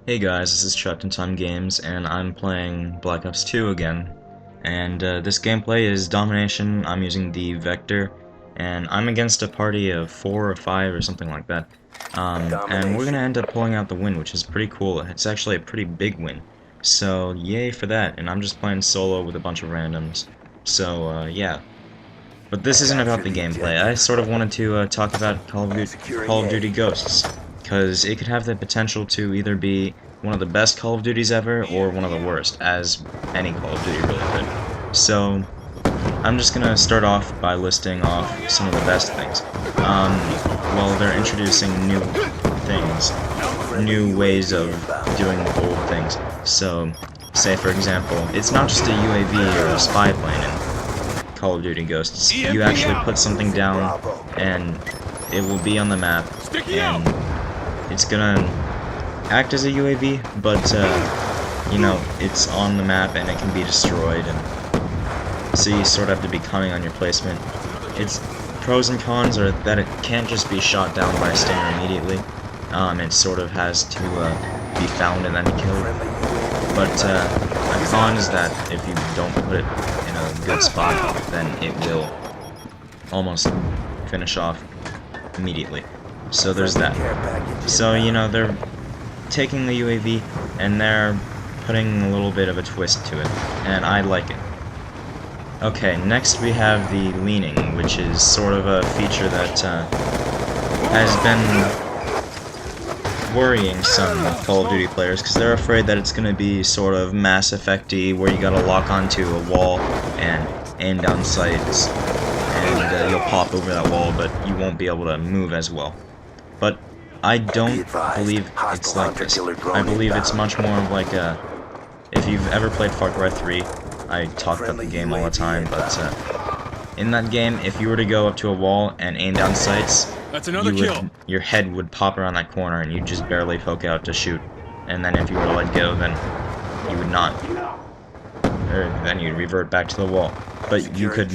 Hey guys, this is Chuck in Time Games, and I'm playing Black Ops 2 again. And this gameplay is Domination. I'm using the Vector, and I'm against a party of 4 or 5 or something like that. And we're gonna end up pulling out the win, which is pretty cool. It's actually a pretty big win. So yay for that, and I'm just playing solo with a bunch of randoms. So yeah. But this isn't about the gameplay. I sort of wanted to talk about Call of Duty Ghosts, because it could have the potential to either be one of the best Call of Duties ever or one of the worst, as any Call of Duty really could. So I'm just gonna start off by listing off some of the best things. Well, they're introducing new things, new ways of doing old things. So, say for example, it's not just a UAV or a spy plane in Call of Duty Ghosts. You actually put something down, and it will be on the map, and it's gonna act as a UAV, but you know, it's on the map and it can be destroyed, and so you sort of have to be cunning on your placement. Its pros and cons are that it can't just be shot down by a stinger immediately. It sort of has to be found and then killed. But a con is that if you don't put it in a good spot, then it will almost finish off immediately. So there's that. So, you know, they're taking the UAV and they're putting a little bit of a twist to it, and I like it. Okay, next we have the leaning, which is sort of a feature that has been worrying some Call of Duty players, because they're afraid that it's going to be sort of Mass Effect-y, where you gotta lock onto a wall and aim down sights, and you'll pop over that wall, but you won't be able to move as well. But I don't believe it's like this. I believe it's much more of like a... If you've ever played Far Cry 3, I talk about the game all the time, but in that game, if you were to go up to a wall and aim down sights, your head would pop around that corner and you'd just barely poke out to shoot. And then if you were to let go, then you would not. Or then you'd revert back to the wall. But you could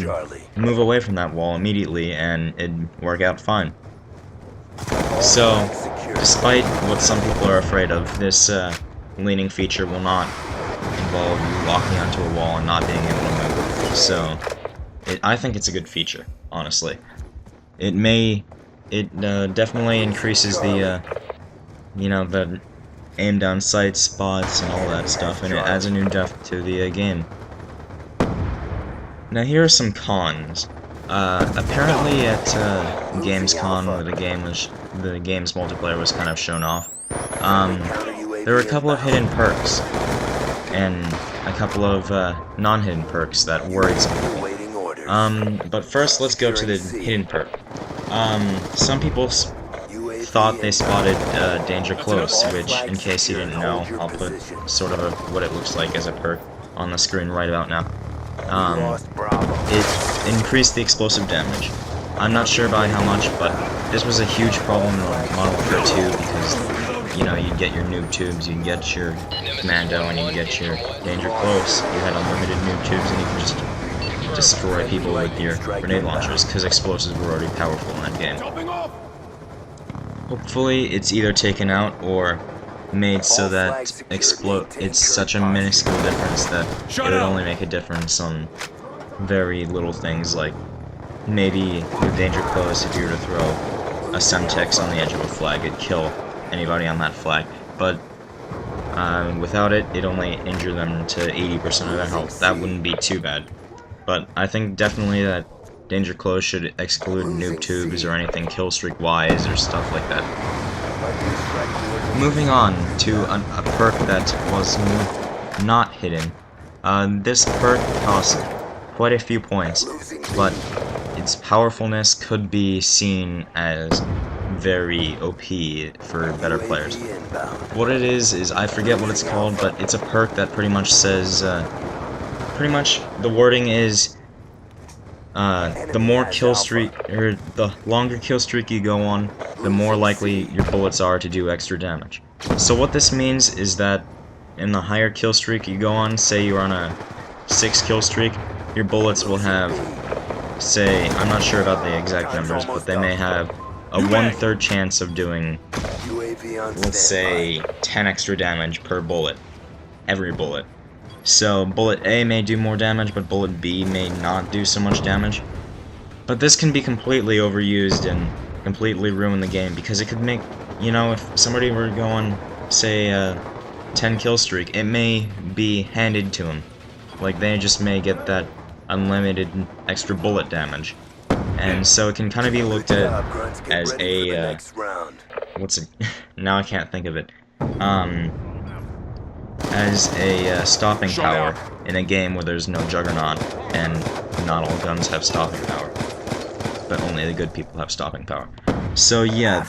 move away from that wall immediately and it'd work out fine. So, despite what some people are afraid of, this leaning feature will not involve you locking onto a wall and not being able to move. So, I think it's a good feature, honestly. It definitely increases the, you know, the aim down sight spots and all that stuff, and it adds a new depth to the game. Now here are some cons. Apparently at Gamescom, where the game's multiplayer was kind of shown off, there were a couple of hidden perks, and a couple of non-hidden perks that worried some people. But first, let's go to the hidden perk. Some people thought they spotted Danger Close, which, in case you didn't know, I'll put sort of what it looks like as a perk on the screen right about now. It increased the explosive damage. I'm not sure by how much, but this was a huge problem in Modern Warfare 2 because, you know, you'd get your noob tubes, you'd get your commando, and you'd get your Danger Close. You had unlimited noob tubes, and you could just destroy people with your grenade launchers, because explosives were already powerful in that game. Hopefully it's either taken out or made so that it's such a minuscule difference that it would only make a difference on very little things, like maybe with Danger Close, if you were to throw a Semtex on the edge of a flag, it'd kill anybody on that flag, but without it, it'd only injure them to 80% of their health. That wouldn't be too bad. But I think definitely that Danger Close should exclude noob tubes or anything killstreak-wise or stuff like that. Moving on to a perk that was not hidden. This perk costs quite a few points, but its powerfulness could be seen as very OP for better players. What it is I forget what it's called, but it's a perk that pretty much says... pretty much, the wording is, the more kill streak, or the longer kill streak you go on, the more likely your bullets are to do extra damage. So what this means is that in the higher kill streak you go on, say you're on a 6 kill streak, your bullets will have, say, I'm not sure about the exact numbers, but they may have a 1/3 chance of doing, let's say, 10 extra damage per bullet. Every bullet. So bullet A may do more damage, but bullet B may not do so much damage. But this can be completely overused and completely ruin the game, because it could make, you know, if somebody were going, say, a 10 kill streak, it may be handed to them. Like, they just may get that unlimited extra bullet damage. And so it can kind of be looked at as a, what's it, now I can't think of it, as a stopping power in a game where there's no juggernaut, and not all guns have stopping power, but only the good people have stopping power. So yeah,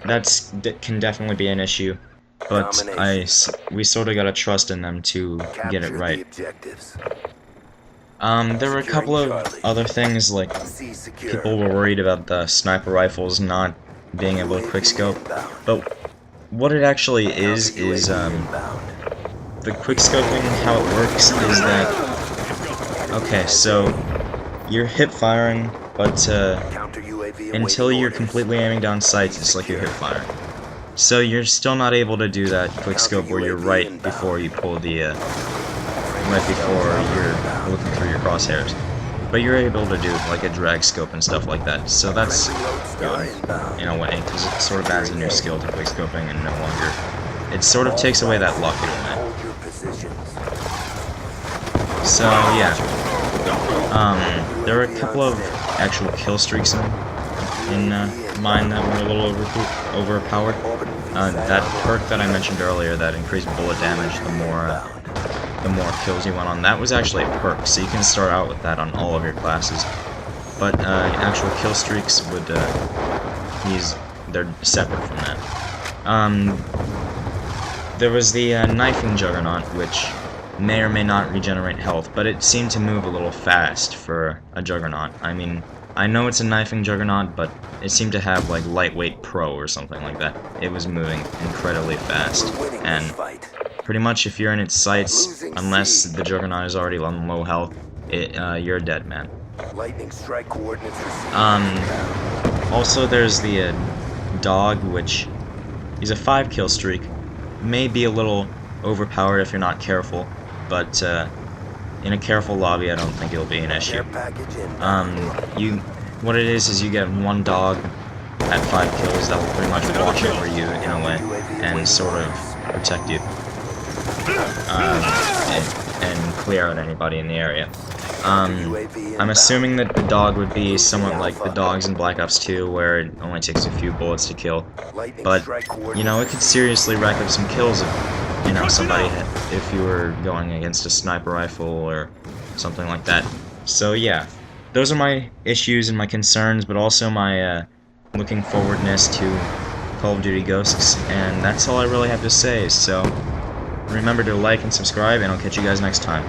that can definitely be an issue, but we sort of gotta trust in them to get it right. There were a couple of other things, like people were worried about the sniper rifles not being able to quickscope, but what it actually is the quickscoping, how it works is that, okay, so you're hip firing, but until you're completely aiming down sights, it's like you're hip firing. So you're still not able to do that quickscope where you're right before you pull the right before you're looking through your crosshairs. But you're able to do like a drag scope and stuff like that. So that's good in a way, because it sort of adds a new skill to quickscoping, and no longer, it sort of takes away that luck element. So yeah, there were a couple of actual kill streaks in mine that were a little overpowered. That perk that I mentioned earlier that increased bullet damage the more kills you went on, that was actually a perk, so you can start out with that on all of your classes. But actual kill streaks would they're separate from that. There was the knifing juggernaut, which may or may not regenerate health, but it seemed to move a little fast for a juggernaut. I mean, I know it's a knifing juggernaut, but it seemed to have like lightweight pro or something like that. It was moving incredibly fast, and pretty much if you're in its sights, unless the juggernaut is already on low health, you're a dead man. Also there's the dog, which is a 5 kill streak. May be a little overpowered if you're not careful, but in a careful lobby I don't think it'll be an issue. What it is you get one dog at 5 kills that will pretty much watch over you in a way and sort of protect you, and clear out anybody in the area. I'm assuming that the dog would be somewhat like the dogs in Black Ops 2, where it only takes a few bullets to kill, but, you know, it could seriously rack up some kills if, you know, if you were going against a sniper rifle or something like that. So yeah, those are my issues and my concerns, but also my looking forwardness to Call of Duty Ghosts, and that's all I really have to say. So remember to like and subscribe, and I'll catch you guys next time.